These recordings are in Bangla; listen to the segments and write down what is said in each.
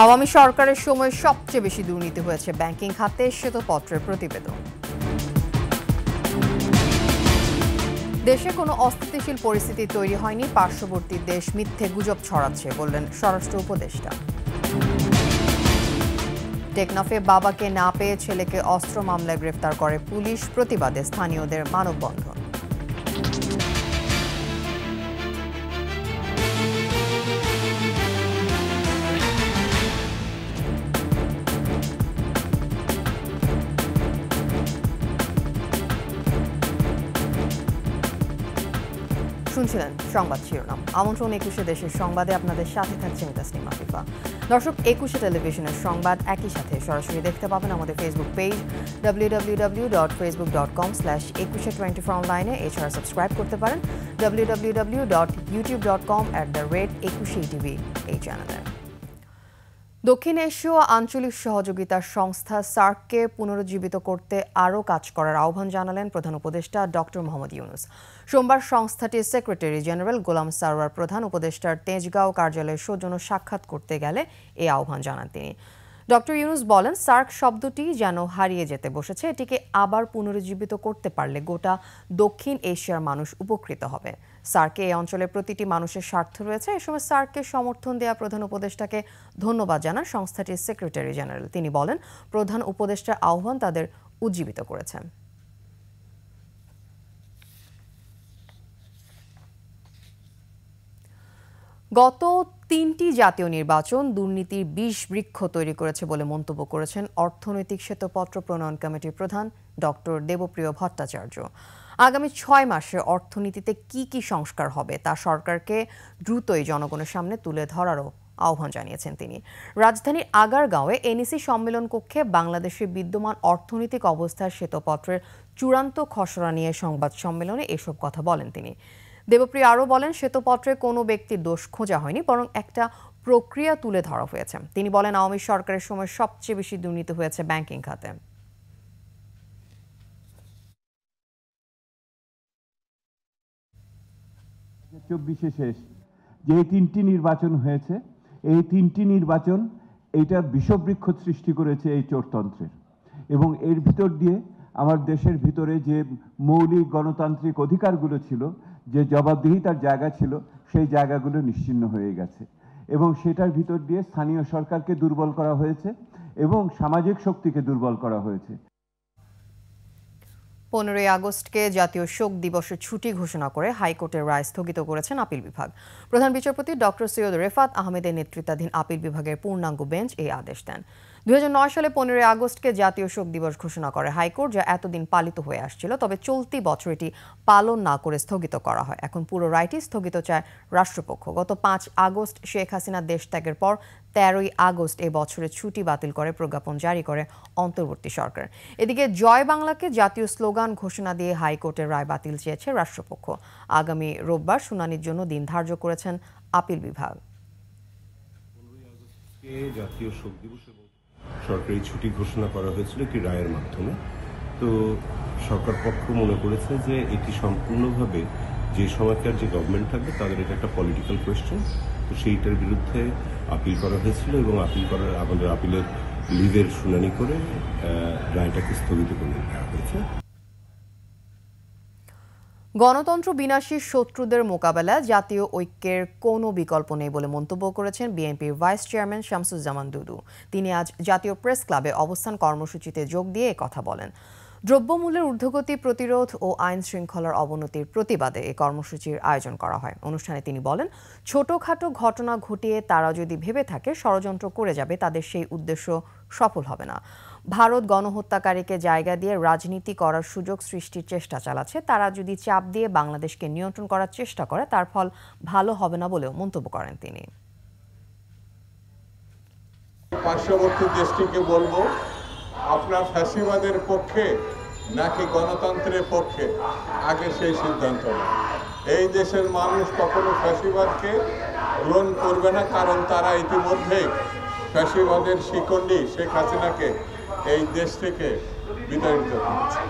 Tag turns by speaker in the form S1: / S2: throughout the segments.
S1: আওয়ামী সরকারের সময় সবচেয়ে বেশি দুর্নীতি হয়েছে ব্যাংকিং খাতে, শ্বেতপত্রের প্রতিবেদন। দেশে কোনো অস্থিতিশীল পরিস্থিতি তৈরি হয়নি, পার্শ্ববর্তী দেশ মিথ্যে গুজব ছড়াচ্ছে বললেন স্বরাষ্ট্র উপদেষ্টা। টেকনাফে বাবাকে না পেয়ে ছেলেকে অস্ত্র মামলায় গ্রেফতার করে পুলিশ, প্রতিবাদে স্থানীয়দের মানববন্ধন। শুনছিলেন সংবাদ শিরোনাম। আমন্ত্রণ 21 দেশের সংবাদে আপনাদের সাথে থাকছে আমি তাসনিম আফিফা। দর্শক, 21 টেলিভিশনের সংবাদ একই সাথে সরাসরি দেখতে পাবেন আমাদের ফেসবুক পেজ www.facebook.com/2124 অনলাইনে। এছাড়া সাবস্ক্রাইব করতে পারেন www.youtube.com/21TV এই চ্যানেলে। দক্ষিণ এশীয় আঞ্চলিক সহযোগিতা সংস্থা সার্ককে পুনরুজ্জীবিত করতে আরও কাজ করার আহ্বান জানালেন প্রধান উপদেষ্টা ডক্টর মোহাম্মদ ইউনূস। সোমবার সংস্থাটির সেক্রেটারি জেনারেল গোলাম সারওয়ার প্রধান উপদেষ্টার তেজগাঁও কার্যালয়ে সৌজন্য সাক্ষাৎ করতে গেলে এই আহ্বান জানান তিনি। ডক্টর ইউনূস বলেন, সার্ক শব্দটি যেন হারিয়ে যেতে বসেছে, এটিকে আবার পুনরুজ্জীবিত করতে পারলে গোটা দক্ষিণ এশিয়ার মানুষ উপকৃত হবে। সার্কে এই অঞ্চলের প্রতিটি মানুষের স্বার্থ রয়েছে। এ সময় সার্ককে সমর্থন দেওয়া প্রধান উপদেষ্টাকে ধন্যবাদ জানান সংস্থাটির সেক্রেটারি জেনারেল। তিনি বলেন, প্রধান উপদেষ্টার আহ্বান তাদের উজ্জীবিত করেছে। গত 3টি জাতীয় নির্বাচন দুর্নীতির বিষ বৃক্ষ তৈরি করেছে বলে মন্তব্য করেছেন অর্থনৈতিক শ্বেতপত্র প্রণয়ন কমিটির প্রধান ডক্টর দেবপ্রিয় ভট্টাচার্য। আগামী 6 মাসে অর্থনীতিতে কি কি সংস্কার হবে তা সরকারকে দ্রুতই জনগণের সামনে তুলে ধরারও আহ্বান জানিয়েছেন তিনি। রাজধানীর আগারগাঁওয়ে এনইসি সম্মেলন কক্ষে বাংলাদেশের বিদ্যমান অর্থনৈতিক অবস্থার শ্বেতপত্রের চূড়ান্ত খসড়া নিয়ে সংবাদ সম্মেলনে এসব কথা বলেন তিনি। দেবপ্রিয় আরও বলেন, শ্বেতপত্রে কোনো ব্যক্তির দোষ খোঁজা হয়নি, বরং একটা প্রক্রিয়া তুলে ধরা হয়েছে। তিনি বলেন, আওয়ামী সরকারের সময় সবচেয়ে বেশি দুর্নীতি হয়েছে ব্যাংকিং খাতে।
S2: 24 শেষ যে 3টি নির্বাচন হয়েছে, এই 3টি নির্বাচন এইটা বিষবৃক্ষ সৃষ্টি করেছে এই চোরতন্ত্রের, এবং এর ভিতর দিয়ে আমার দেশের ভিতরে যে মৌলিক গণতান্ত্রিক অধিকারগুলো ছিল, যে জবাবদিহিতার জায়গা ছিল, সেই জায়গাগুলো নিশ্চিহ্ন হয়ে গেছে, এবং সেটার ভিতর দিয়ে স্থানীয় সরকারকে দুর্বল করা হয়েছে এবং সামাজিক শক্তিকে দুর্বল করা হয়েছে।
S1: 15ই আগস্টকে জাতীয় শোক দিবসের ছুটি ঘোষণা করে হাইকোর্টের রায় স্থগিত করেছেন আপিল বিভাগ। প্রধান বিচারপতি ডক্টর সৈয়দ রেফাত আহমেদের নেতৃত্বাধীন আপিল বিভাগের পূর্ণাঙ্গ বেঞ্চ এই আদেশ দেন। 2009 সালে 15ই আগস্টকে জাতীয় শোক দিবস ঘোষণা করে হাইকোর্ট, যা এতদিন পালিত হয়ে আসছিল। তবে চলতি বছর এটি পালন না করে স্থগিত করা হয়। এখন পুরো রায়টি স্থগিত চায় রাষ্ট্রপক্ষ। গত 5 আগস্ট শেখ হাসিনা দেশ ত্যাগের পর 13ই আগস্ট এই বছরের ছুটি বাতিল করে প্রজ্ঞাপন জারি করে অন্তর্বর্তী সরকার। এদিকে জয় বাংলাকে জাতীয় স্লোগান ঘোষণা দিয়ে হাইকোর্টের রায় বাতিল চেয়েছে রাষ্ট্রপক্ষ। আগামী রোববার শুনানির জন্য দিন ধার্য করেছেন আপিল বিভাগ।
S3: জাতীয় শোক দিবস এবং সরকারি ছুটি ঘোষণা করা হয়েছিল একটি রায়ের মাধ্যমে। তো সরকার পক্ষ মনে করেছে যে এটি সম্পূর্ণভাবে যে সময়কার যে গভর্নমেন্ট থাকবে তাদের এটা একটা পলিটিক্যাল কোয়েশ্চেন, তো সেইটার বিরুদ্ধে আপিল করা হয়েছিল এবং আমাদের আপিলের লিভের শুনানি করে রায়টাকে স্থগিত করে দেওয়া হয়েছে।
S1: গণতন্ত্র বিনাশী শত্রুদের মোকাবেলায় জাতীয় ঐক্যের কোনো বিকল্প নেই বলে মন্তব্য করেছেন বিএনপির ভাইস চেয়ারম্যান শামসুজ্জামান দুদু। তিনি আজ জাতীয় প্রেস ক্লাবে অবস্থান কর্মসূচিতে যোগ দিয়ে কথা বলেন। দ্রব্যমূল্যের ঊর্ধ্বগতি প্রতিরোধ ও আইন শৃঙ্খলার অবনতির প্রতিবাদে এই কর্মসূচির আয়োজন করা হয়। অনুষ্ঠানে তিনি বলেন, ছোটখাটো ঘটনা ঘটিয়ে তারা যদি ভেবে থাকে ষড়যন্ত্র করে যাবে, তাদের সেই উদ্দেশ্য সফল হবে না। ভারত গণহত্যাকারীকে জায়গা দিয়ে রাজনীতি করার সুযোগ সৃষ্টির চেষ্টা চালাচ্ছে। তারা যদি চাপ দিয়ে বাংলাদেশকে নিয়ন্ত্রণ করার চেষ্টা করে, তার ফল ভালো হবে না বলেও মন্তব্য করেন তিনি।
S4: পার্শ্ববর্তী দেশটিকে বলবো, আপনার ফ্যাসিবাদের পক্ষে নাকি গণতন্ত্রের পক্ষে, আগে সেই সিদ্ধান্ত নেন। এই দেশের মানুষ কখনো ফ্যাসিবাদকে গ্রহণ করবে না, কারণ তারা ইতিমধ্যে ফ্যাসিবাদের শিকন্ডি শেখ হাসিনাকে এই দেশ থেকে বিতাড়িত করেছে।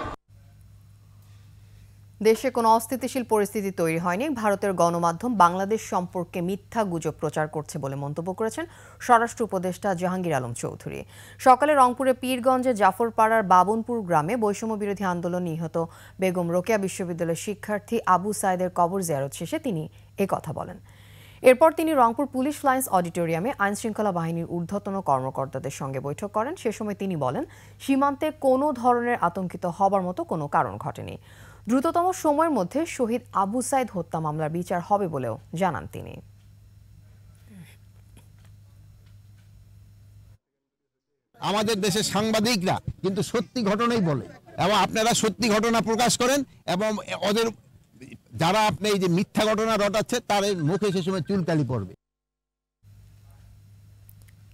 S1: দেশে কোনো অস্থিতিশীল পরিস্থিতি তৈরি হয়নি, ভারতের গণমাধ্যম বাংলাদেশ সম্পর্কে মিথ্যা গুজব প্রচার করছে বলে মন্তব্য করেছেন স্বরাষ্ট্র উপদেষ্টা জাহাঙ্গীর আলম চৌধুরী। সকালে রংপুরে পীরগঞ্জে জাফরপাড়ার বাবনপুর গ্রামে বৈষম্য বিরোধী আন্দোলন নিহত বেগম রোকেয়া বিশ্ববিদ্যালয়ের শিক্ষার্থী আবু সাইদের কবর জিয়ারত শেষে তিনি একথা বলেন। এরপর তিনি রংপুর পুলিশ লাইন্স অডিটোরিয়ামে আইনশৃঙ্খলা বাহিনীর ঊর্ধ্বতন কর্মকর্তাদের সঙ্গে বৈঠক করেন। সে সময় তিনি বলেন, সীমান্তে কোনো ধরনের আতঙ্কিত হবার মতো কোনো কারণ ঘটেনি। দ্রুততম সময়ের মধ্যে শহীদ আবু সাইদ হত্যা মামলার বিচার হবে বলেও জানান তিনি।
S5: আমাদের দেশের সাংবাদিকরা কিন্তু সত্যি ঘটনাই বলে এবং আপনারা সত্যি ঘটনা প্রকাশ করেন এবং ওদের যারা আপনি এই যে মিথ্যা ঘটনা রটাচ্ছে তার মুখে সে সময় চুলকালি পড়বে।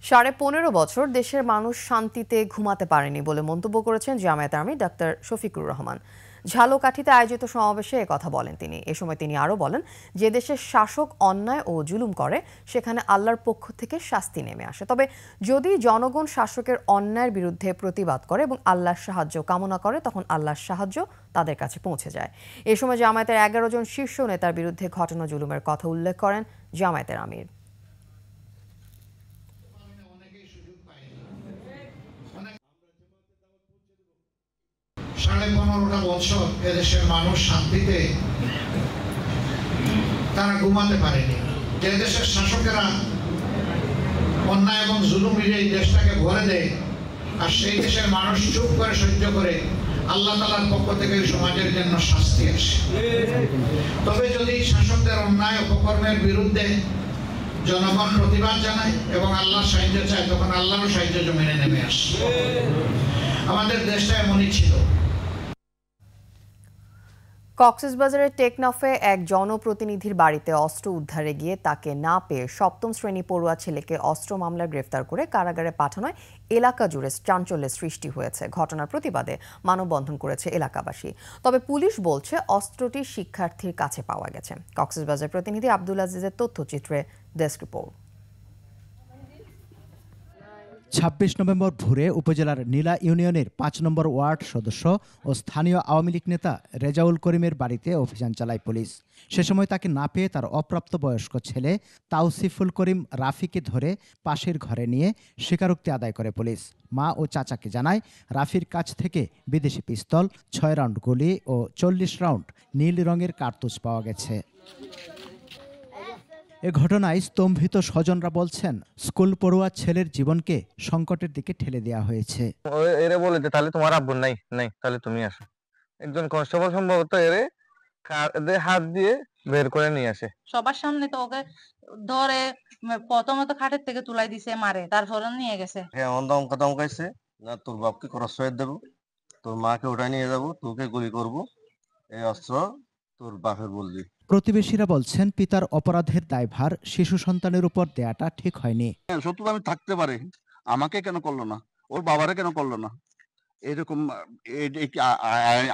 S1: 15.5 বছর দেশের মানুষ শান্তিতে ঘুমাতে পারেনি বলে মন্তব্য করেছেন জামায়াত আমির ডাক্তার শফিকুর রহমান। ঝালকাঠিতে আয়োজিত সমাবেশে একথা বলেন তিনি। এ সময় তিনি আরও বলেন, যে দেশের শাসক অন্যায় ও জুলুম করে সেখানে আল্লাহর পক্ষ থেকে শাস্তি নেমে আসে। তবে যদি জনগণ শাসকের অন্যায়ের বিরুদ্ধে প্রতিবাদ করে এবং আল্লাহর সাহায্য কামনা করে তখন আল্লাহর সাহায্য তাদের কাছে পৌঁছে যায়। এ সময় জামায়াতের 11 জন শীর্ষ নেতার বিরুদ্ধে ঘটনা জুলুমের কথা উল্লেখ করেন জামায়াতের আমির।
S6: 15.5 বছর এদেশের মানুষ শান্তিতে তারা ঘুমাতে পারেনি। যে দেশের শাসকেরা অন্যায় এবং জুলুম এই দেশটাকে ভরে দেয় আর সেই দেশের মানুষ চুপ করে সহ্য করে, আল্লাহ তাআলার পক্ষ থেকে ওই সমাজের জন্য শাস্তি আসে। তবে যদি শাসকদের অন্যায় অপকর্মের বিরুদ্ধে জনগণ প্রতিবাদ জানায় এবং আল্লাহর সাহায্য চায় তখন আল্লাহর সাহায্য জমিনে নেমে আসে। আমাদের দেশটা এমনই ছিল।
S1: কক্সবাজারের টেকনাফে এক জনপ্রতিনিধির বাড়িতে অস্ত্র উদ্ধারে গিয়ে তাকে না পেয়ে 7ম শ্রেণী পড়ুয়া ছেলেকে অস্ত্র মামলায় গ্রেফতার করে কারাগারে পাঠানোয় এলাকা জুড়ে চাঞ্চল্যের সৃষ্টি হয়েছে। ঘটনার প্রতিবাদে মানববন্ধন করেছে এলাকাবাসী। তবে পুলিশ বলছে অস্ত্রটি শিক্ষার্থীর কাছে পাওয়া গেছে। কক্সবাজার প্রতিনিধি আব্দুল আজিজের তথ্যচিত্রে ডেস্ক রিপোর্ট।
S7: 26 নভেম্বর ভোরে উপজেলার নীলা ইউনিয়নের 5 নম্বর ওয়ার্ড সদস্য ও স্থানীয় আওয়ামী লীগ নেতা রেজাউল করিমের বাড়িতে অভিযান চালায় পুলিশ। সে সময় তাকে না পেয়ে তার অপ্রাপ্তবয়স্ক ছেলে তাওসিফুল করিম রাফিকে ধরে পাশের ঘরে নিয়ে স্বীকারোক্তি আদায় করে পুলিশ। মা ও চাচাকে জানায়, রাফির কাছ থেকে বিদেশি পিস্তল, 6 রাউন্ড গুলি ও 40 রাউন্ড নীল রঙের কার্তুজ পাওয়া গেছে। এ ঘটনায় স্তম্ভিত স্বজনরা বলছেন, স্কুল পড়ুয়া ছেলের জীবনকে সংকটের দিকে ঠেলে দেওয়া হয়েছে।
S8: এরে বলে যে তাহলে তোমার আব্বু নাই তাহলে তুমি আসো। একজন কনস্টেবল সম্ভবত এরে হাত দিয়ে বের করে নিয়ে আসে।
S9: সবার সামনে তো ওকে ধরে প্রথমত খাটের থেকে তুলাই দিছে, মারে, তারপরে নিয়ে গেছে।
S8: হ্যাঁ, অন্ধমকা ধমকাইছে না তোর বাপকে ক্রসফায়ার দেবো, তোর মাকে ওঠায় নিয়ে যাবো, তোকে গুলি করবো, এই অস্ত্র তোর বাপের বলবি।
S7: প্রতিবেশীরা বলছেন, পিতার অপরাধের দায়ভার শিশু সন্তানের উপর দেয়াটা ঠিক হয়নি।
S10: সত্য আমি থাকতে পারে, আমাকে কেন করলো না, ওর বাবারে কেন করলো না? এরকম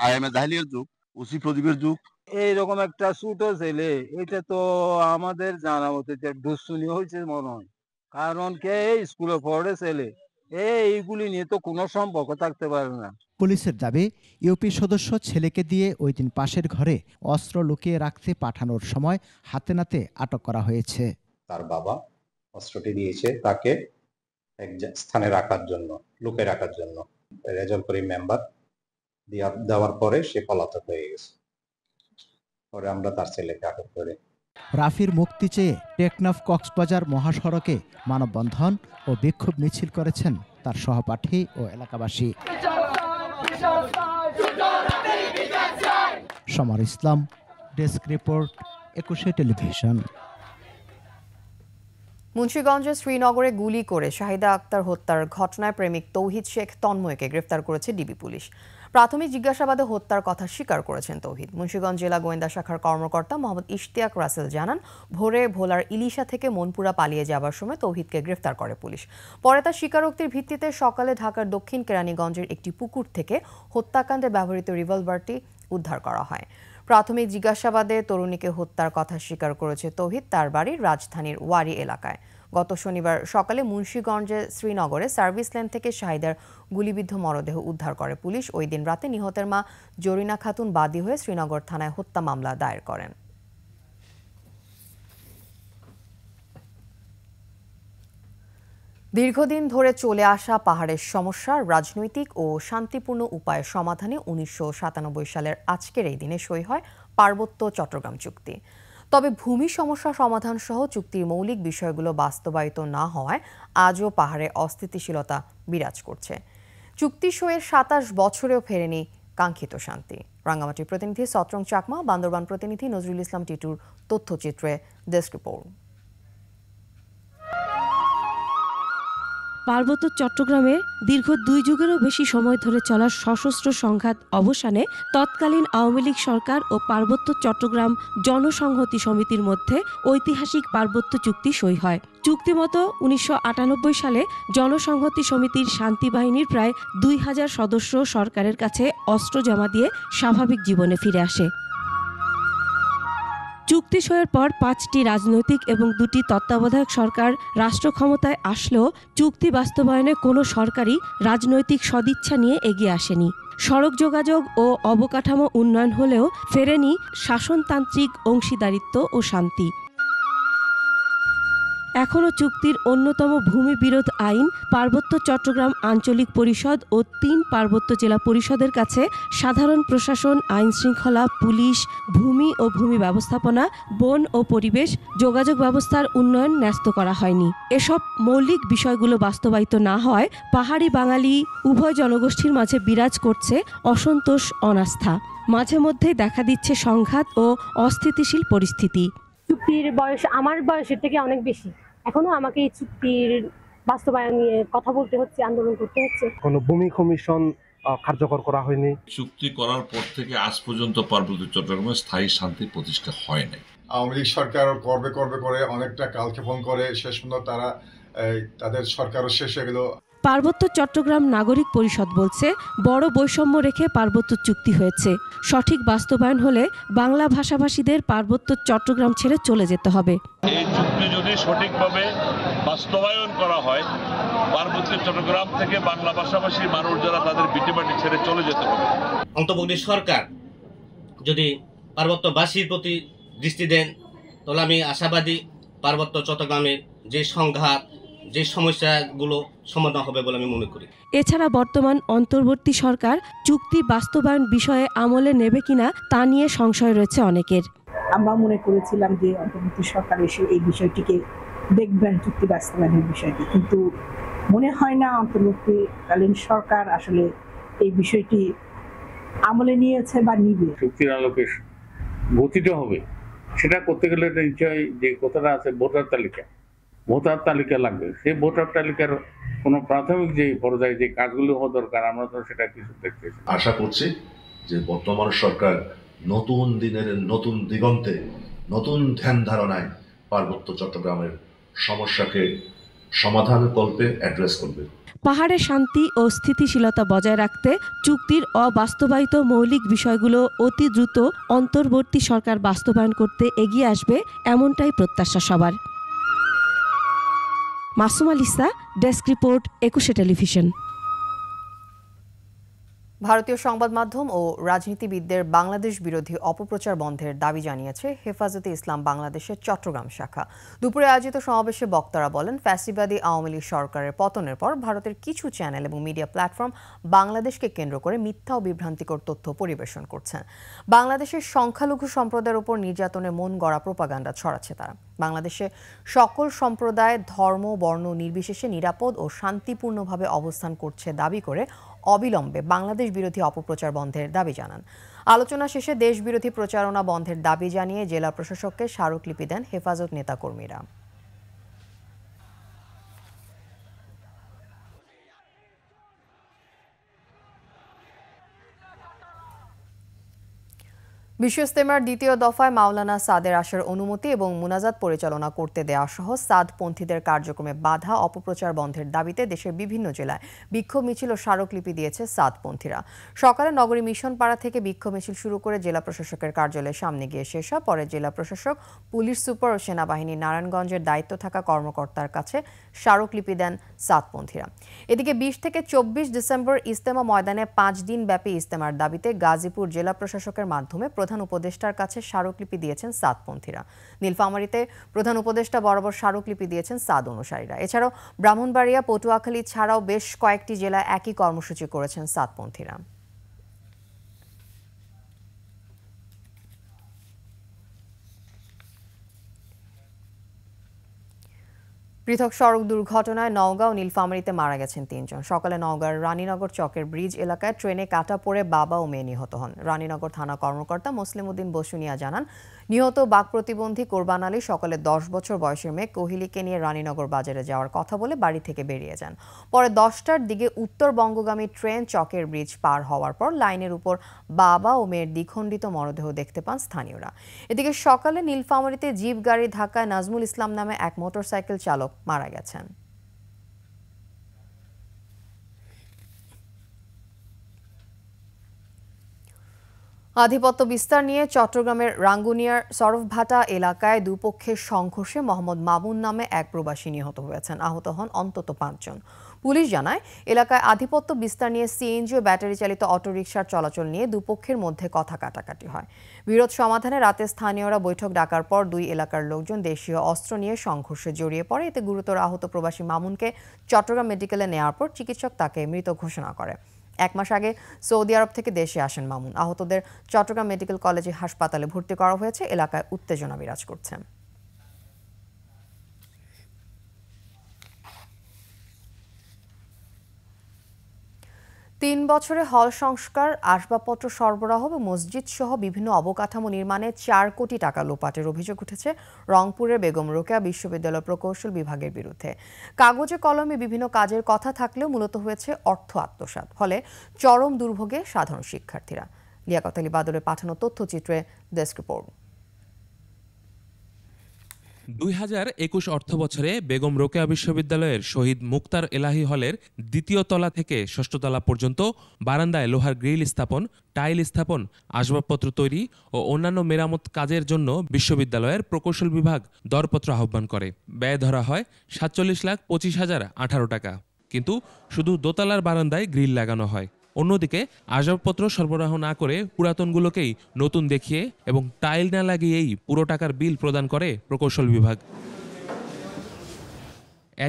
S10: আইএমএ জাহিলিয়ার যুগ, ওসি প্রদীপের যুগ।
S11: এইরকম একটা ছোট ছেলে, এটা তো আমাদের জানা মতে দুশ্মনী হয়েছে মনে হয়। কারণ কে স্কুলে পড়ে ছেলে, এইগুলি নিয়ে তো কোনো সম্পর্ক থাকতে পারে না।
S7: পুলিশের দাবি, ইউপি সদস্য ছেলেকে দিয়ে ওই দিন পাশের ঘরে অস্ত্র লুকিয়ে রাখতে পাঠানোর সময় হাতে নাতে আটক করা হয়েছে।
S12: তার বাবা অস্ত্রটি দিয়েছে তাকে এক স্থানে রাখার জন্য, লুকে রাখার জন্য। রেজাউল করিম মেম্বার দেওয়ার পরে সে পলাতক হয়ে গেছে। পরে আমরা তার ছেলেকে আটক করে।
S7: রাফির মুক্তি চেয়ে টেকনাফ কক্সবাজার মহাসড়কে মানববন্ধন ও বিক্ষোভ মিছিল করেছেন তার সহপাঠী ও এলাকাবাসী। সমর ইসলাম, ডেস্ক রিপোর্ট, 21 টেলিভিশন।
S1: মুন্সিগঞ্জের শ্রীনগরে গুলি করে শাহিদা আক্তার হত্যার ঘটনায় প্রেমিক তৌহিদ শেখ তন্ময়কে গ্রেফতার করেছে ডিবি পুলিশ। প্রাথমিক জিজ্ঞাসাবাদে হত্যার কথা স্বীকার করেছেন তৌহিদ। মুন্সিগঞ্জ জেলা গোয়েন্দা শাখার কর্মকর্তা মোহাম্মদ ইশতিয়াক রাসেল জানান, ভোরে ভোলার ইলিশা থেকে মনপুরা পালিয়ে যাবার সময় তৌহিদকে গ্রেফতার করে পুলিশ। পরে তার স্বীকারোক্তির ভিত্তিতে সকালে ঢাকার দক্ষিণ কেরানীগঞ্জের একটি পুকুর থেকে হত্যাকাণ্ডে ব্যবহৃত রিভলভারটি উদ্ধার করা হয়। প্রাথমিক জিজ্ঞাসাবাদে তরুণীকে হত্যার কথা স্বীকার করেছে তৌহিদ। তার বাড়ি রাজধানীর ওয়ারি এলাকায়। গত শনিবার সকালে মুন্সিগঞ্জের শ্রীনগরে সার্ভিস লেন থেকে শাহিদার গুলিবিদ্ধ মরদেহ উদ্ধার করে পুলিশ। ওই দিন রাতে নিহতের মা জরিনা খাতুন বাদী হয়ে শ্রীনগর থানায় হত্যা মামলা দায়ের করেন। দীর্ঘদিন ধরে চলে আসা পাহাড়ের সমস্যার রাজনৈতিক ও শান্তিপূর্ণ উপায়ে সমাধানে 1997 সালের আজকের এই দিনে সই হয় পার্বত্য চট্টগ্রাম চুক্তি। তবে ভূমি সমস্যা সমাধান সহ চুক্তির মৌলিক বিষয়গুলো বাস্তবায়িত না হওয়ায় আজও পাহাড়ে অস্থিতিশীলতা বিরাজ করছে। চুক্তি সইয়ের 27 বছরেও ফেরেনি কাঙ্ক্ষিত শান্তি। রাঙ্গামাটির প্রতিনিধি সত্রং চাকমা, বান্দরবান প্রতিনিধি নজরুল ইসলাম টিটুর তথ্যচিত্রে ডেস্ক রিপোর্ট।
S13: পার্বত্য চট্টগ্রামে দীর্ঘ 2 যুগেরও বেশি সময় ধরে চলা সশস্ত্র সংঘাত অবসানে তৎকালীন আওয়ামী লীগ সরকার ও পার্বত্য চট্টগ্রাম জনসংহতি সমিতির মধ্যে ঐতিহাসিক পার্বত্য চুক্তি সই হয়। চুক্তিমতো 1998 সালে জনসংহতি সমিতির শান্তি বাহিনীর প্রায় 2000 সদস্য সরকারের কাছে অস্ত্র জমা দিয়ে স্বাভাবিক জীবনে ফিরে আসে। চুক্তি সইয়ের পর 5টি রাজনৈতিক এবং 2টি তত্ত্বাবধায়ক সরকার রাষ্ট্র ক্ষমতায় আসলেও চুক্তি বাস্তবায়নে কোনো সরকারই রাজনৈতিক সদিচ্ছা নিয়ে এগিয়ে আসেনি। সড়ক যোগাযোগ ও অবকাঠামো উন্নয়ন হলেও ফেরেনি শাসনতান্ত্রিক অংশীদারিত্ব ও শান্তি। এখনও চুক্তির অন্যতম ভূমি বিরোধ আইন পার্বত্য চট্টগ্রাম আঞ্চলিক পরিষদ ও 3 পার্বত্য জেলা পরিষদের কাছে সাধারণ প্রশাসন, আইন শৃঙ্খলা, পুলিশ, ভূমি ও ভূমি ব্যবস্থাপনা, বন ও পরিবেশ, যোগাযোগ ব্যবস্থার উন্নয়ন ন্যস্ত করা হয়নি। এসব মৌলিক বিষয়গুলো বাস্তবায়িত না হওয়ায় পাহাড়ি বাঙালি উভয় জনগোষ্ঠীর মাঝে বিরাজ করছে অসন্তোষ, অনাস্থা। মাঝে মধ্যে দেখা দিচ্ছে সংঘাত ও অস্থিতিশীল পরিস্থিতি।
S14: চুক্তির বয়স আমার বয়সের থেকে অনেক বেশি, এখনো আমাকে এই চুক্তির বাস্তবায়ন নিয়ে কথা বলতে হচ্ছে, আন্দোলন করতে হচ্ছে।
S15: কোনো ভূমি কমিশন কার্যকর করা হয়নি।
S16: চুক্তি করার পর থেকে আজ পর্যন্ত পার্বত্য চট্টগ্রামে স্থায়ী শান্তি প্রতিষ্ঠা হয় নাই।
S17: আওয়ামী লীগ সরকার করবে করে অনেকটা কালক্ষেপণ করে, শেষ পর্যন্ত তারা তাদের সরকারও শেষ হয়ে গেল।
S13: পার্বত্য চট্টগ্রাম নাগরিক পরিষদ বলছে, বড় বৈষম্য রেখে পার্বত্য চুক্তি হয়েছে। সঠিক বাস্তবায়ন হলে বাংলা ভাষাভাষীদের পার্বত্য চট্টগ্রাম ছেড়ে চলে যেতে হবে।
S16: এই চুক্তি যদি সঠিকভাবে বাস্তবায়ন করা হয়, পার্বত্য চট্টগ্রাম থেকে বাংলা ভাষাভাষী মানুষ যারা তাদের ভিটেমাটি ছেড়ে চলে যেতে হবে।
S18: অন্তর্বর্তী সরকার যদি পার্বত্যবাসীর প্রতি দৃষ্টি দেন, তাহলে আমি আশাবাদী পার্বত্য চট্টগ্রামের যে সংঘাত, যে সমস্যাগুলো সমাধান হবে বলে আমি মনে করি।
S13: এছাড়া বর্তমান অন্তর্বর্তী সরকার চুক্তি বাস্তবায়ন বিষয়ে আমলে নেবে কিনা তা নিয়ে সংশয় রয়েছে অনেকের।
S19: আমরা মনে করেছিলাম যে অন্তর্বর্তী সরকার এসে এই বিষয়টিকে দেখবেন, চুক্তি বাস্তবায়নের বিষয়টি, কিন্তু মনে হয় না অন্তর্বর্তীকালীন সরকার আসলে এই বিষয়টি আমলে নিয়েছে বা নিবে।
S20: চুক্তির আলোকে গঠিত হবে, সেটা করতে গেলে নিশ্চয়ই যে কথাটা আছে ভোটার তালিকা লাগবে। সেই ভোটার তালিকার কোনো প্রাথমিক যে পর্যায়ে যে কাজগুলো হওয়া দরকার, আমরা তো সেটা কিছু দেখতেছি।
S21: আশা করছি যে বর্তমান সরকার নতুন দিনের নতুন দিগন্তে নতুন ধ্যান ধারণায় পার্বত্য চট্টগ্রামের সমস্যাকে সমাধান কল্পে অ্যাড্রেস করবে।
S13: পাহাড়ে শান্তি ও স্থিতিশীলতা বজায় রাখতে চুক্তির অবাস্তবায়িত মৌলিক বিষয়গুলো অতি দ্রুত অন্তর্বর্তী সরকার বাস্তবায়ন করতে এগিয়ে আসবে, এমনটাই প্রত্যাশা সবার। Masum আলিসা, desk report, 21 television.
S1: ভারতীয় সংবাদ মাধ্যম ও রাজনীতিবিদদের বাংলাদেশ বিরোধী অপপ্রচার বন্ধের দাবি জানিয়েছে হেফাজতে ইসলাম বাংলাদেশের চট্টগ্রাম শাখা। দুপুরে আয়োজিত সমাবেশে বক্তারা বলেন, ফ্যাসিবাদী আওয়ামী লীগ সরকারের পতনের পর ভারতের কিছু চ্যানেল এবং মিডিয়া প্ল্যাটফর্ম বাংলাদেশকে কেন্দ্র করে মিথ্যা ও বিভ্রান্তিকর তথ্য পরিবেশন করছেন। বাংলাদেশের সংখ্যালঘু সম্প্রদায়ের উপর নির্যাতনের মন গড়া প্রোপাগান্ডা ছড়াচ্ছে তারা। বাংলাদেশে সকল সম্প্রদায়, ধর্ম, বর্ণ নির্বিশেষে নিরাপদ ও শান্তিপূর্ণভাবে অবস্থান করছে দাবি করে অবিলম্বে বাংলাদেশ বিরোধী অপপ্রচার বন্ধের দাবি জানান। আলোচনা শেষে দেশ বিরোধী প্রচারণা বন্ধের দাবি জানিয়ে জেলা প্রশাসককে স্মারকলিপি দেন হেফাজত নেতাকর্মীরা। বিশ্ব ইজতেমার দ্বিতীয় দফায় মাওলানা সাদের আসার অনুমতি এবং মুনাজাত পরিচালনা করতে দেওয়া সহ সাদপন্থীদের কার্যক্রমে বাধা অপপ্রচার বন্ধের দাবিতে দেশের বিভিন্ন জেলায় বিক্ষোভ মিছিল ও স্মারকলিপি দিয়েছে সাদপন্থীরা। সকালে নগরী মিশনপাড়া থেকে বিক্ষোভ মিছিল শুরু করে জেলা প্রশাসকের কার্যালয়ের সামনে গিয়ে শেষ হয়। পরে জেলা প্রশাসক, পুলিশ সুপার ও সেনাবাহিনী নারায়ণগঞ্জের দায়িত্ব থাকা কর্মকর্তার কাছে স্মারকলিপি দেন সাদপন্থীরা। এদিকে 20 থেকে 24 ডিসেম্বর ইজতেমা ময়দানে 5 দিন ব্যাপী ইজতেমার দাবিতে গাজীপুর জেলা প্রশাসকের মাধ্যমে প্রধান উপদেষ্টার কাছে স্মারকলিপি দিয়েছেন সাদপন্থীরা। নীলফামারীতে প্রধান উপদেষ্টা বরাবর স্মারকলিপি দিয়েছেন সাদ অনুসারীরা। এছাড়াও ব্রাহ্মণবাড়িয়া, পটুয়াখালী ছাড়াও বেশ কয়েকটি জেলায় একই কর্মসূচি করেছেন সাদপন্থীরা। পৃথক সড়ক দুর্ঘটনায় নওগাঁ ও নীলফামারীতে মারা গেছেন 3 জন। সকালে নওগাঁর রানীনগর চকের ব্রিজ এলাকায় ট্রেনে কাটা পড়ে বাবা ও মেয়ে নিহত হন। রানীনগর থানা কর্মকর্তা মুসলিম উদ্দিন বসুনিয়া জানান, নিহত বাক প্রতিবন্ধী কোরবান আলী সকালে 10 বছর বয়সের মেয়ে কোহিলিকে নিয়ে রানীনগর বাজারে যাওয়ার কথা বলে বাড়ি থেকে বেরিয়ে যান। পরে 10টার দিকে উত্তরবঙ্গগামী ট্রেন চকের ব্রিজ পার হওয়ার পর লাইনের উপর বাবা ও মেয়ের দ্বিখণ্ডিত মরদেহ দেখতে পান স্থানীয়রা। এদিকে সকালে নীলফামারীতে জিপ গাড়ি ধাক্কায় নাজমুল ইসলাম নামে এক মোটরসাইকেল চালক মারা গেছেন। আধিপত্য বিস্তার নিয়ে চট্টগ্রামের রাঙ্গুনিয়ার সরফভাটা এলাকায় দুপক্ষের সংঘর্ষে মোহাম্মদ মামুন নামে এক প্রবাসী নিহত হয়েছেন। আহত হন অন্তত 5 জন। পুলিশ জানায়, এলাকায় আধিপত্য বিস্তার নিয়ে সিএনজি ও ব্যাটারি চালিত অটোরিকশার চলাচল নিয়ে দুপক্ষের মধ্যে কথা কাটাকাটি হয়। বিরোধ সমাধানে রাতে স্থানীয়রা বৈঠক ডাকার পর 2 এলাকার লোকজন দেশীয় অস্ত্র নিয়ে সংঘর্ষে জড়িয়ে পড়ে। এতে গুরুতর আহত প্রবাসী মামুনকে চট্টগ্রাম মেডিকেলে নেওয়ার পর চিকিৎসক তাকে মৃত ঘোষণা করে। 1 মাস আগে সৌদি আরব থেকে দেশে আসেন মামুন। আহতদের চট্টগ্রাম মেডিকেল কলেজে হাসপাতালে ভর্তি করা হয়েছে। এলাকায় উত্তেজনা বিরাজ করছে। 3 বছরে হল সংস্কার, আসবাবপত্র সরবরাহ ও মসজিদ সহ বিভিন্ন অবকাঠামো নির্মাণে 4 কোটি টাকা লোপাটের অভিযোগ উঠেছে রংপুরের বেগম রোকেয়া বিশ্ববিদ্যালয় প্রকৌশল বিভাগের বিরুদ্ধে। কাগজে কলমে বিভিন্ন কাজের কথা থাকলেও মূলত হয়েছে অর্থ আত্মসাৎ। ফলে চরম দুর্ভোগে সাধারণ শিক্ষার্থীরা। লিয়াকত আলী বাদলের পাঠানো তথ্যচিত্রে ডেস্ক রিপোর্ট।
S2: 2021 অর্থবছরে বেগম রোকেয়া বিশ্ববিদ্যালয়ের শহীদ মুক্তার এলাহি হলের 2য় তলা থেকে 6ষ্ঠ তলা পর্যন্ত বারান্দায় লোহার গ্রিল স্থাপন, টাইল স্থাপন, আসবাবপত্র তৈরি ও অন্যান্য মেরামত কাজের জন্য বিশ্ববিদ্যালয়ের প্রকৌশল বিভাগ দরপত্র আহ্বান করে। ব্যয় ধরা হয় 47,25,018 টাকা। কিন্তু শুধু দোতলার বারান্দায় গ্রিল লাগানো হয়। অন্যদিকে আসবাবপত্র সরবরাহ না করে পুরাতনগুলোকেই নতুন দেখিয়ে এবং টাইল না লাগিয়েই পুরো টাকার বিল প্রদান করে প্রকৌশল বিভাগ।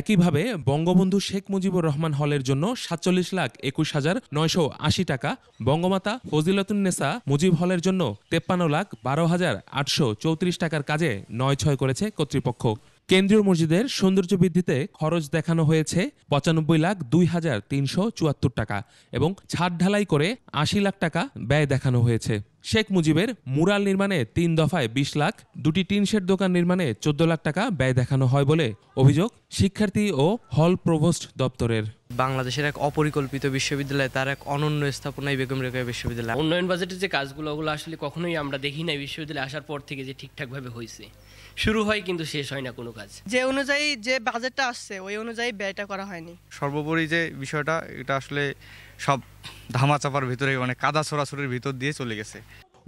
S2: একইভাবে বঙ্গবন্ধু শেখ মুজিবুর রহমান হলের জন্য 47,21,980 টাকা, বঙ্গমাতা ফজিলাতুন্নেসা মুজিব হলের জন্য 53,12,834 টাকার কাজে 9-6 করেছে কর্তৃপক্ষ। কেন্দ্রীয় মসজিদের সৌন্দর্য বৃদ্ধিতে খরচ দেখানো হয়েছে 95,02,374 টাকা এবং ছাদ ঢালাই করে 80 লাখ টাকা ব্যয় দেখানো হয়েছে। শেখ মুজিবের মুরাল নির্মাণে 3 দফায় 20 লাখ, 2টি টিন শেড দোকান নির্মাণে 14 লাখ টাকা ব্যয় দেখানো হয় বলে অভিযোগ শিক্ষার্থী ও হল প্রভোস্ট দপ্তরের।
S22: বাংলাদেশের এক অপরিকল্পিত বিশ্ববিদ্যালয়, তার এক অনন্য স্থাপনায় বেগম রোকেয়া বিশ্ববিদ্যালয়। উন্নয়ন বাজেটের যে কাজগুলো, ওগুলো আসলে কখনোই আমরা দেখি নাই বিশ্ববিদ্যালয়ে আসার পর থেকে যে ঠিকঠাকভাবে হয়েছে। শুরু হয় কিন্তু শেষ হয় না কোনো কাজ।
S23: যে অনুযায়ী যে বাজেটটা আসছে ওই অনুযায়ী ব্যয়টা করা হয়নি।
S24: সর্বোপরি যে বিষয়টা, এটা আসলে সব ধামাচাপার ভিতরে, মানে কাদা ছোড়াছুড়ির ভিতর দিয়ে চলে গেছে।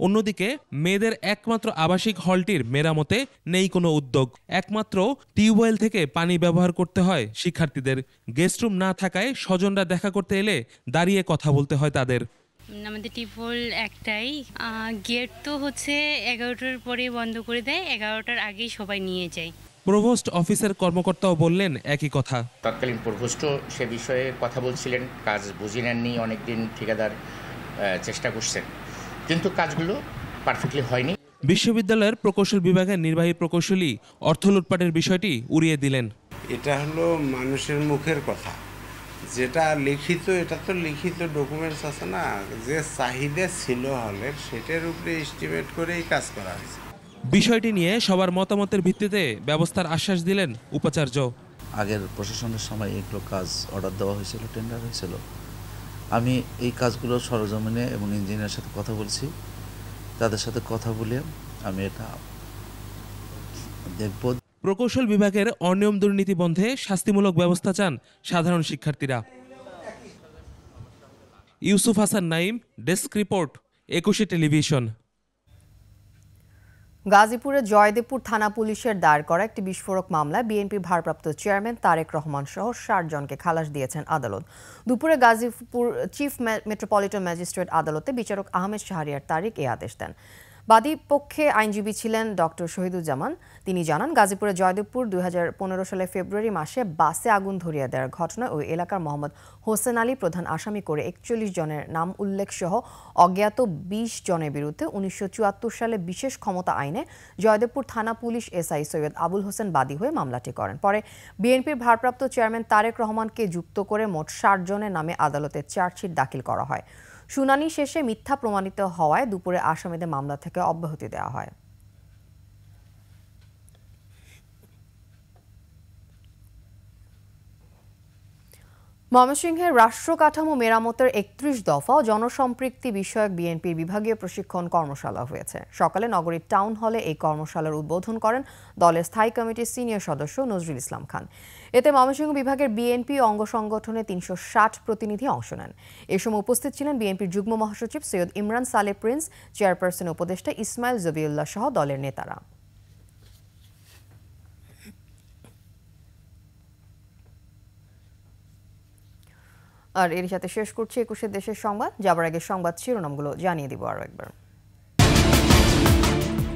S2: অন্যদিকে মেয়েদের একমাত্র আবাসিক হলটির মেরামতে নেই কোনো উদ্যোগ। একমাত্র টিউবওয়েল থেকে পানি ব্যবহার করতে হয় শিক্ষার্থীদের। গেস্টরুম না থাকায় স্বজনরা দেখা করতে এলে দাঁড়িয়ে কথা বলতে হয় তাদের।
S25: আমাদের টিউবওয়েল একটাই, গেট তো হচ্ছে 11টার পরে বন্ধ করে দেয়, 11টার আগেই সবাই নিয়ে যায়।
S2: প্রভোস্ট অফিসের কর্মকর্তাও বললেন একই কথা।
S26: তৎকালীন প্রভোস্টও সে বিষয়ে কথা বলছিলেন, কাজ বুঝে নেননি, অনেকদিন ঠিকাদার চেষ্টা করছেন, কিন্তু কাজগুলো পারফেক্টলি হয়নি।
S2: বিশ্ববিদ্যালয়ের প্রকৌশল বিভাগের নির্বাহী প্রকৌশলী অর্থ লুটপাটের বিষয়টি উড়িয়ে দিলেন।
S27: এটা হলো মানুষের মুখের কথা, যেটা লিখিত, এটা তো লিখিত ডকুমেন্টস আছে না, যে চাহিদা ছিল হলের সেটার উপরে এস্টিমেট করেই কাজ করা হয়েছে।
S2: বিষয়টি নিয়ে সবার মতামতের ভিত্তিতে ব্যবস্থার আশ্বাস দিলেন উপাচার্য।
S28: আগের প্রশাসনের সময় এগুলো কাজ অর্ডার দেওয়া হয়েছিল, টেন্ডার হয়েছিল। আমি এই কাজগুলো সরজমিনে এবং ইঞ্জিনিয়ারের সাথে কথা বলছি, তাদের সাথে কথা বলে আমি এটা দেখব।
S2: প্রকৌশল বিভাগের অনিয়ম দুর্নীতি বন্ধে শাস্তিমূলক ব্যবস্থা চান সাধারণ শিক্ষার্থীরা। Yusuf Hasan Naim, desk report, 21 television.
S1: গাজীপুরের জয়দেবপুর থানা পুলিশের দায়ের করা একটি বিস্ফোরক মামলায় বিএনপির ভারপ্রাপ্ত চেয়ারম্যান তারেক রহমান সহ 60 জনকে খালাস দিয়েছেন আদালত। দুপুরে গাজীপুর চিফ মেট্রোপলিটন ম্যাজিস্ট্রেট আদালতে বিচারক আহমেদ শাহরিয়ার তারিক এই আদেশ দেন। বাদী পক্ষে আইনজীবী ছিলেন ডক্টর শহীদুজ্জামান। তিনি জানান, গাজীপুরের জয়দেবপুর 2015 সালের ফেব্রুয়ারি মাসে বাসে আগুন ধরিয়ে দেওয়ার ঘটনায় ওই এলাকার মোহাম্মদ হোসেন আলী প্রধান আসামি করে 41 জনের নাম উল্লেখ সহ অজ্ঞাত 20 জনের বিরুদ্ধে 1974 সালে বিশেষ ক্ষমতা আইনে জয়দেবপুর থানা পুলিশ এসআই সৈয়দ আবুল হোসেন বাদী হয়ে মামলাটি করেন। পরে বিএনপির ভারপ্রাপ্ত চেয়ারম্যান তারেক রহমানকে যুক্ত করে মোট 60 জনের নামে আদালতে চার্জশিট দাখিল করা হয়। শুনানি শেষে মিথ্যা প্রমাণিত হওয়ায় দুপুরে আসামিদের মামলা থেকে অব্যাহতি দেওয়া হয়। ময়মনসিংহের রাষ্ট্র কাঠামো মেরামতের 31 দফা ও জনসম্পৃক্তি বিষয়ক বিএনপির বিভাগীয় প্রশিক্ষণ কর্মশালা হয়েছে। সকালে নগরীর টাউন হলে এই কর্মশালার উদ্বোধন করেন দলের স্থায়ী কমিটির সিনিয়র সদস্য নজরুল ইসলাম খান। এতে ময়মনসিংহ বিভাগের বিএনপি অঙ্গ সংগঠনের 360 প্রতিনিধি অংশ নেন। এ সময় উপস্থিত ছিলেন বিএনপির যুগ্ম মহাসচিব সৈয়দ ইমরান সালে প্রিন্স, চেয়ারপারসন উপদেষ্টা ইসমাইল জবিউল্লাহ সহ দলের নেতারা। আর এর সাথে শেষ করছি 21 দেশের সংবাদ। যাবার আগে সংবাদ শিরোনামগুলো জানিয়ে দিব আরো একবার।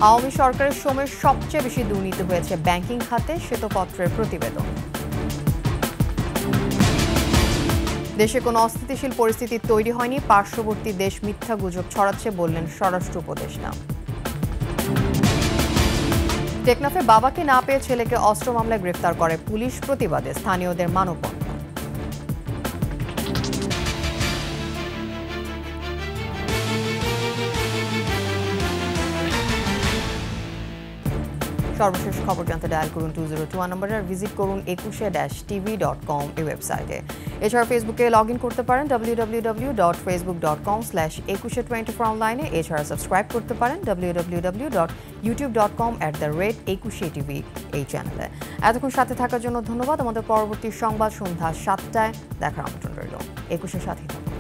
S1: আওয়ামী সরকারের সময়ে সবচেয়ে বেশি দুর্নীতি হয়েছে ব্যাংকিং খাতে, শ্বেতপত্রের প্রতিবেদন। দেশে কোনো অস্থিতিশীল পরিস্থিতি তৈরি হয়নি, পার্শ্ববর্তী দেশ মিথ্যা গুজব ছড়াচ্ছে বললেন স্বরাষ্ট্র উপদেষ্টা। টেকনাফে বাবাকে না পেয়ে ছেলেকে অস্ত্র মামলায় গ্রেফতার করে পুলিশ, প্রতিবাদে স্থানীয়দের মানববন্ধন। সর্বশেষ খবর জানতে ডায়াল করুন 2021 নম্বরে, আর ভিজিট করুন 21-tv.com এই ওয়েবসাইটে। এছাড়া ফেসবুকে লগ ইন করতে পারেন www.facebook.com/2124 অনলাইনে। এছাড়া সাবস্ক্রাইব করতে পারেন www.youtube.com/21tv এই চ্যানেলে। এতক্ষণ সাথে থাকার জন্য ধন্যবাদ। আমাদের পরবর্তী সংবাদ সন্ধ্যা 7টায় দেখার আমন্ত্রণ রইল। 21-এর সাথেই থাকুন।